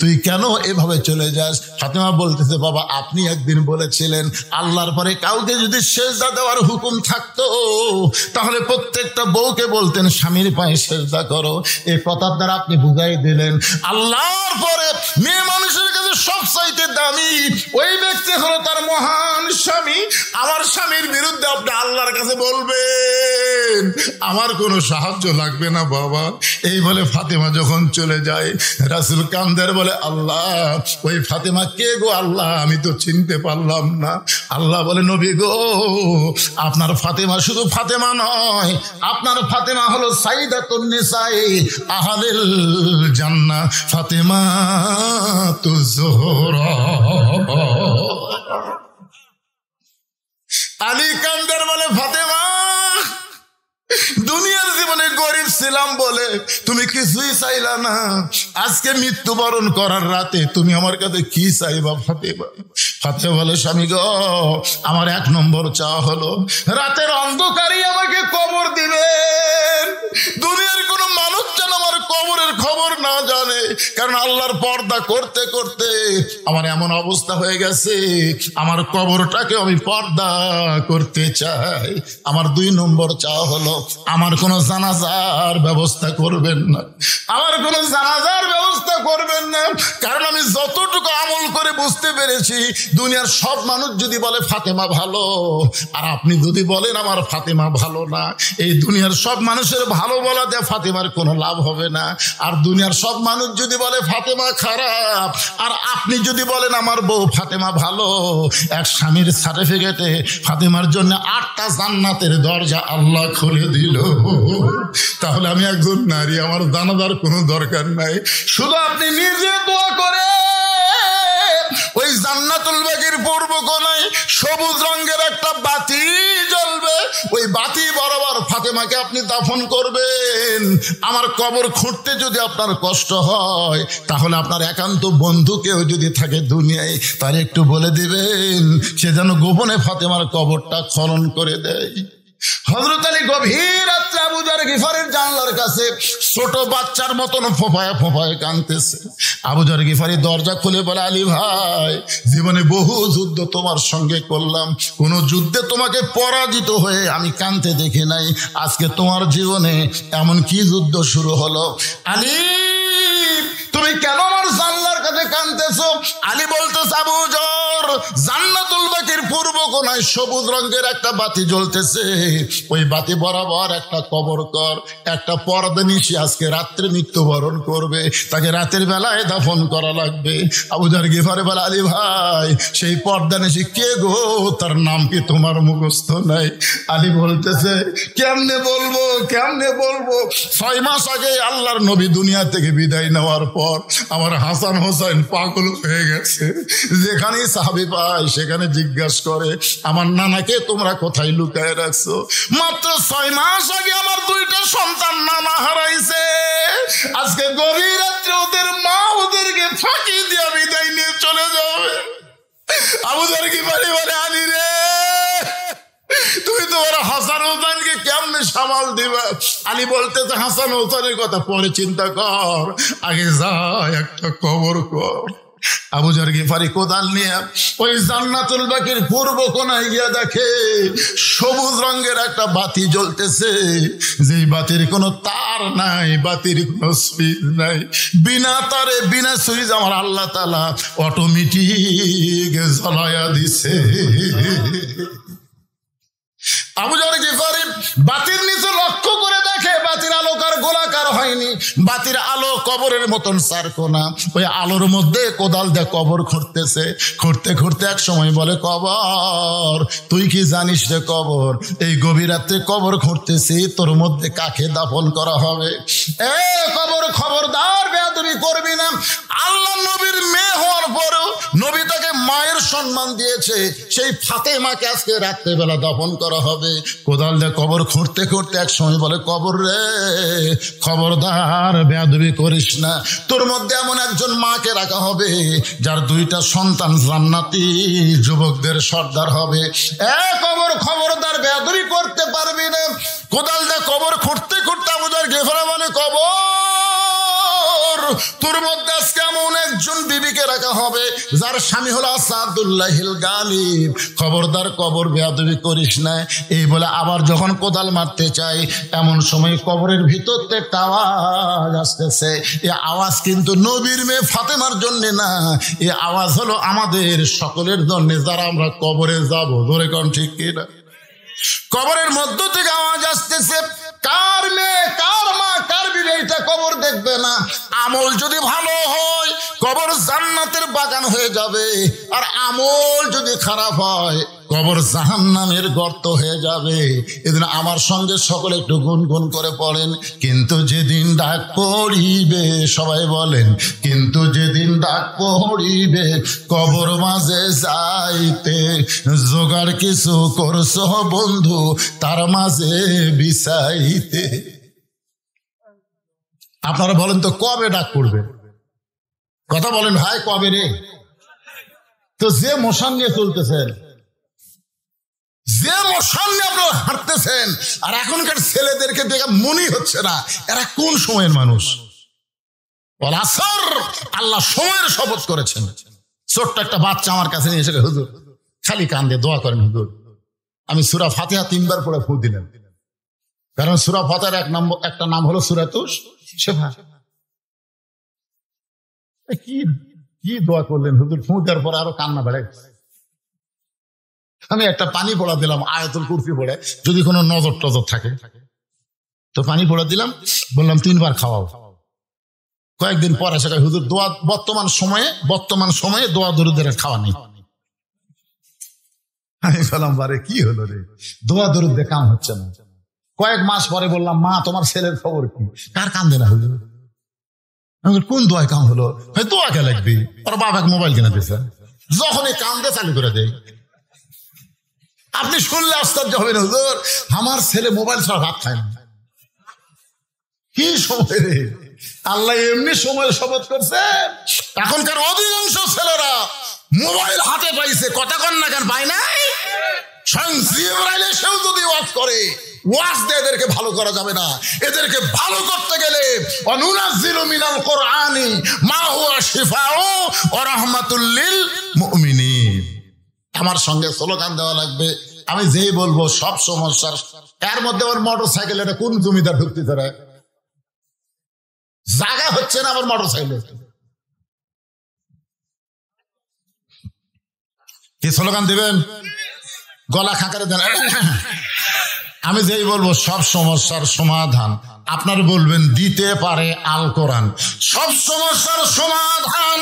তুই কেন এভাবে চলে যাস? ফাতেমা বলতেছে বাবা আপনি একদিন বলেছিলেন আল্লাহর পরে কাউকে যদি সেজদা দেওয়ার হুকুম থাকতো তাহলে প্রত্যেকটা বউকে বলতেন স্বামীর পায়ে সেজদা করো। এই কথার দ্বারা আপনি বুঝাই দিলেন আল্লাহর পরে মেয়ে মানুষের কাছে সবচাইতে দামি ওই ব্যক্তি হলো তার মহান স্বামী। আমার স্বামীর বিরুদ্ধে আপনি আল্লাহর কাছে বলবেন, আমার কোনো সাহায্য লাগবে না বাবা। এই বলে ফাতেমা যখন চলে যায়, রাসূল কান্দের বলে আল্লাহ ওই ফাতেমা কে গো আল্লাহ, আমি তো চিনতে পারলাম না। আল্লাহ বলে নবী গো আপনার ফাতেমা শুধু ফাতেমা নয়, আপনার ফাতেমা হলো সাইয়্যিদাতুন নিসাই আহলিল জান্নাহ ফাতেমা তু জোহরা। আলী কান্দার বলে ফাতেমা দুনিয়ার জীবনে গরিব ছিলাম বলে তুমি কিছুই চাইলা না, আজকে মৃত্যুবরণ করার রাতে তুমি আমার কাছে কি চাইবা ফাতেমা? ফাতেমা বলে স্বামী গো আমার এক নম্বর চাওয়া হলো রাতের অন্ধকারে আমাকে কবর দিবেন। দুনিয়ার কোন মানুষ যেন আমার কবরের খবর না জানে, কারণ আল্লাহর পর্দা করতে করতে আমার এমন অবস্থা হয়ে গেছে আমার কবরটাকে আমি পর্দা করতে চাই। আমার দুই নম্বর চাওয়া হলো আমার কোনো জানাজার ব্যবস্থা করবেন না, আমার কোনো জানাজার ব্যবস্থা করবেন না, কারণ আমি যতটুকু আমল করে বুঝতে পেরেছি দুনিয়ার সব মানুষ যদি বলে ফাতেমা ভালো আর আপনি যদি বলেন আমার ফাতেমা ভালো না, এই দুনিয়ার সব মানুষের ভালো বলাতে ফাতেমার কোনো লাভ হবে না। আর দুনিয়ার সব মানুষ যদি বলে ফাতেমা খারাপ আর আপনি যদি বলেন আমার বউ ফাতেমা ভালো, এক স্বামীর সার্টিফিকেটে ফাতেমার জন্য 8টা জান্নাতের দরজা আল্লাহ খুলে দিল। তাহলে আমি একজন নারী, আমার জানাজার কোনো দরকার নাই, শুধু আপনি নিজে দোয়া করে ওই জান্নাতুল বাকির পূর্ব কোণায় সবুজ রঙের একটা বাতি জ্বলবে, ওই বাতি বরাবর ফাতেমাকে আপনি দাফন করবেন। আমার কবর খুঁড়তে যদি আপনার কষ্ট হয় তাহলে আপনার একান্ত বন্ধু কেউ যদি থাকে দুনিয়ায় তার একটু বলে দিবেন সে যেন গোপনে ফাতেমার কবরটা খনন করে দেয়। হযরত আলী গভীর রাত্রে আবু যর গিফারির জানলার কাছে ছোট বাচ্চার মতন ফোঁপায় ফোঁপায় কাঁদতেছে। আবু যর গিফারি দরজা খুলে বলে আলী ভাই জীবনে বহু যুদ্ধ তোমার সঙ্গে করলাম, কোন যুদ্ধে তোমাকে পরাজিত হয়ে আমি কাঁদতে দেখি নাই, আজকে তোমার জীবনে এমন কি যুদ্ধ শুরু হলো? আলী তুমি কেন আমার জানলার কাছে কাঁদতেছো? আলী বলতেছে আবু যর জান্নাতুল বাকির পূর্ব কোণায় সবুজ রঙের একটা বাতি জ্বলতেছে, ওই বাতি বরাবর একটা কবর কর, একটা পর্দা নিশি আজকে রাত্রে মৃত্যুবরণ করবে, তাকে রাতের বেলায় দাফন করা লাগবে। আবু যর গিফারি বলে আলী ভাই সেই পর্দা নিশি কে গো, তার নাম কি তোমার মুখস্থ নাই? আলী বলতেছে কেমনে বলবো কেমনে বলবো, 6 মাস আগে আল্লাহর নবী দুনিয়া থেকে বিদায় নেওয়ার পর আমার হাসান হোসেন পাগল হয়ে গেছে, যেখানেই সাহাবী পায় সেখানে জিজ্ঞাসা করে আমার নানাকে তোমরা কোথায় লুকায় রাখছো? মাত্র 6 মাস আগে আমার 2টা সন্তান নানা হারাইছে, আজকে গভীর রাত্রে ওদের মা ওদেরকে ফাঁকি দিয়ে বিদায় নিয়ে চলে যাবে। আবু যর গিফারি বলে আলী রে তুমি তোমার হাসান হোসেনকে কেমনে সামাল দিবা? আলী বলতেছে হাসান হোসেনের কথা পরে চিন্তা কর, আগে যা একটা কবর কর। আবু যর গিফারি কোদাল নিয়ে ওই জান্নাতুল বাকির পূর্ব কোনায় গিয়ে দেখে সবুজ রঙের একটা বাতি জ্বলতেছে, যেই বাতির কোনো তার নাই, বাতির কোনো সুইচ নাই, বিনা তারে বিনা সুইচ আমার আল্লাহ তাআলা অটোমেটিক জ্বলায়া দিছে। আবু যর গিফারি বাতির নিচে লক্ষ্য করে দেখে বাতির আলোকার গোলাকার হয়নি, বাতির আলো কবরের মতন চারকোনা। ওই আলোর মধ্যে কোদাল দিয়ে কবর খুঁড়তেছে, খুঁড়তে খুঁড়তে এক সময় বলে, কবর তুই কি জানিস রে কবর, এই গভীর রাত্রে কবর খুঁড়তেছি, তোর মধ্যে কাকে দাফন করা হবে? এ কবর খবরদার বেয়াদবি করবি না। আল্লাহ নবীর মেয়ে হওয়ার পরেও নবী তাকে মায়ের সম্মান দিয়েছে, সেই ফাতেমাকে আজকে রাত্রেবেলা দাফন করা হবে। কোদাল দিয়ে কবর খুঁড়তে খুঁড়তে এক সময় বলে, কবর রে খবরদার বেয়াদবি করিস না, তোর মধ্যে এমন একজন মাকে রাখা হবে যার 2টা সন্তান জান্নাতি যুবকদের সর্দার হবে। এ কবর খবরদার বেয়াদবি করতে পারবি না। কোদাল দিয়ে কবর খুঁড়তে খুঁড়তে আবু যর গিফারি বলে, কবর তোর মধ্যে আজকে এমন একজন বিবিকে রাখা হবে যার স্বামী হলো আসাদুল্লাহিল গালিব, খবরদার কবর বেয়াদবি করিস না। এই বলে আবার যখন কোদাল মারতে চাই, এমন সময় কবরের ভিতর থেকে একটা আওয়াজ আসতেছে। এই আওয়াজ কিন্তু নবীর মেয়ে ফাতেমার জন্য না, এই আওয়াজ হলো আমাদের সকলের জন্য, যারা আমরা কবরে যাব। ধরে কোন ঠিক কিনা? কবরের মধ্য থেকে আওয়াজ আসতেছে, কার মেয়ে, কার মা, কার বিবি এটা কবর দেখবে না। আমল যদি ভালো হয় কবর জান্নাতের বাগান হয়ে যাবে, আর আমল যদি খারাপ হয় কবর জাহান্নামের গর্ত হয়ে যাবে। এদিন আমার সঙ্গে সকলে একটু গুনগুন করে পড়েন, কিন্তু যেদিন ডাক পড়িবে, সবাই বলেন, কিন্তু যেদিন ডাক পড়িবে কবর মাঝে যাইতে, জোগাড় কিছু করছো বন্ধু তার মাঝে বিছাইতে। আপনারা বলেন তো কবে ডাক পড়বে? কথা বলেন ভাই, কবে রে? তো যে মশান নিয়ে চলতেছেন, যে মশান নিয়ে আপনারা হাঁটতেছেন, আর এখনকার ছেলেদেরকে দেখে মনেই হচ্ছে না এরা কোন সময়ের মানুষ। আল্লাহ সময়ের শপথ করেছেন। ছোট্ট একটা বাচ্চা আমার কাছে নিয়ে এসে, হুজুর খালি কান্দে, দোয়া করেন হুজুর। আমি সূরা ফাতিহা 3বার পড়ে ফু দিলাম, কারণ সূরা ফাতিহার একটা নাম হলো সূরাতুশ শিফা। কি দোয়া করলেন হুজুর? ফু দেওয়ার পর আরো কান্না বেড়ে। আমি একটা পানি পড়া দিলাম আয়াতুল কুরসি পড়ে, যদি কোনো নজর টজর থাকে তো পানি পড়া দিলাম, বললাম 3বার খাওয়াও। কয়েকদিন পরে সেটা, হুজুর দোয়া বর্তমান সময়ে দোয়া দরুদের খাওয়া নেই। আমি বললাম, বারে কি হলো রে, দোয়া দরুদ দিয়ে কাম হচ্ছে না। কয়েক মাস পরে বললাম, মা তোমার ছেলের খবর কি? কার কান্দে না হুজুর? কোন দোয়ায় কাম হলো? দোয়াকে লাগবি, ওর বাবাকে মোবাইল কিনে দিয়েছে, যখনই কান্দে চালু করে দেয়। আপনি শুনলে আশ্চর্য হবেন, হুজুর আমার ছেলে মোবাইল ছাড়া ভাত খায় না। কি সময় রে! আল্লাহ এমনি সময় শপথ করছে। এখনকার অধিকাংশ ছেলেরা মোবাইল হাতে পাইছে, কথা কন না কেন? পাই নাই? স্বয়ং জিবরাইল এসেও যদি ওয়াজ করে, ওয়াজ দিয়ে এদেরকে ভালো করা যাবে না। এদেরকে ভালো করতে গেলে অনুনাজ্জিলু মিনাল কোরআনি মা হুয়া শিফাউ ওয়া রাহমাতুল লিল মুমিনিন। আমার সঙ্গে স্লোগান দেওয়া লাগবে। আমি যেই বলবো সব সমস্যার, এর মধ্যে ওর মোটর সাইকেল, এটা কোন জমিদার ঢুকতে পারে? জায়গা হচ্ছে না আমার মোটর সাইকেল। কি স্লোগান দিবেন? গলা খাঁকারে দেন। আমি যেই বলবো সব সমস্যার সমাধান, আপনার বলবেন দিতে পারে আল কোরআন। সব সমস্যার সমাধান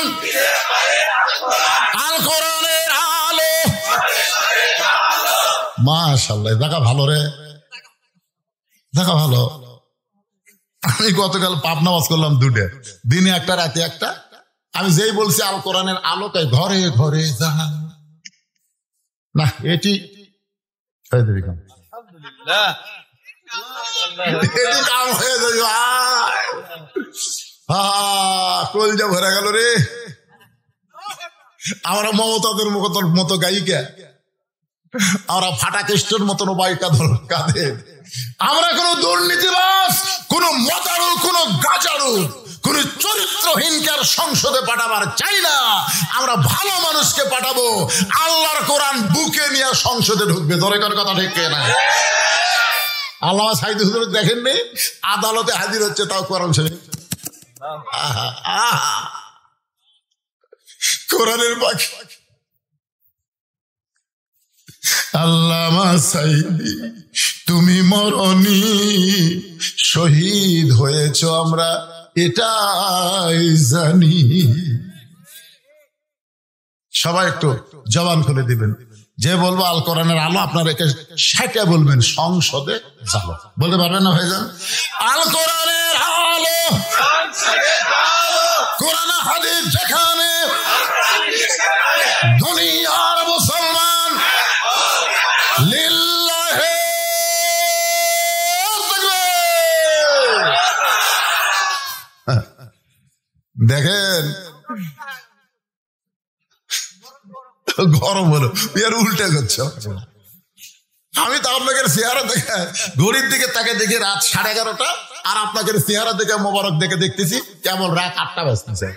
আল কোরআনের আলো। মাশাআল্লাহ, দেখা ভালো রে, দেখা ভালো। আমি গতকাল পাবনা ওয়াজ করলাম 2টে, দিনে একটা রাতে একটা। আমি যেই বলছি আল কোরআনের আলোকে ঘরে ঘরে যান না, এটি কাম হয়ে যাবে। কলজা ভরে গেল রে। আমরা মমতাদের মতো গায়িকা, আমরা ফাটা কেষ্টর মতন বাইকা কাঁধে। আমরা কোনো দুর্নীতিবাজ, কোনো মতারু, কোনো গাজারু, কোন চরিত্রহীনকে আর সংসদে পাঠাবার চাই না, আমরা ভালো মানুষকে পাঠাবো। আল্লাহর কোরআন বুকে নিয়ে সংসদে ঢুকবে। দরকার কথা ঠিক না? আল্লামা সাঈদ হুজুর দেখেননি, আদালতে হাজির হচ্ছে, তাও কোরআন শরীফ। কোরআনের পাখি আল্লামা সাঈদী, তুমি মরনি, শহীদ হয়েছ আমরা এটাই জানি। সবাই একটু জবান খুলে দিবেন, যে বলবো আল কোরআনের আলো, আপনার একে সেটা বলবেন সংসদে যাবো। বলতে পারবেন না ভাইজান? আল কোরআনের আলো, কোরআন হাদিস যেখানে, দুনিয়ার মুসলমান লিল্লাহে তাকবীর। দেখেন গরম হলো, এর উল্টে করছে। আমি তো আপনাকে চেহারা দেখে ঘড়ির দিকে তাকে দেখি রাত 11:30, আর আপনাকে চেহারা দেখে মোবারক দেখে দেখতেছি কেমন রাত 8টা বাজতেছে।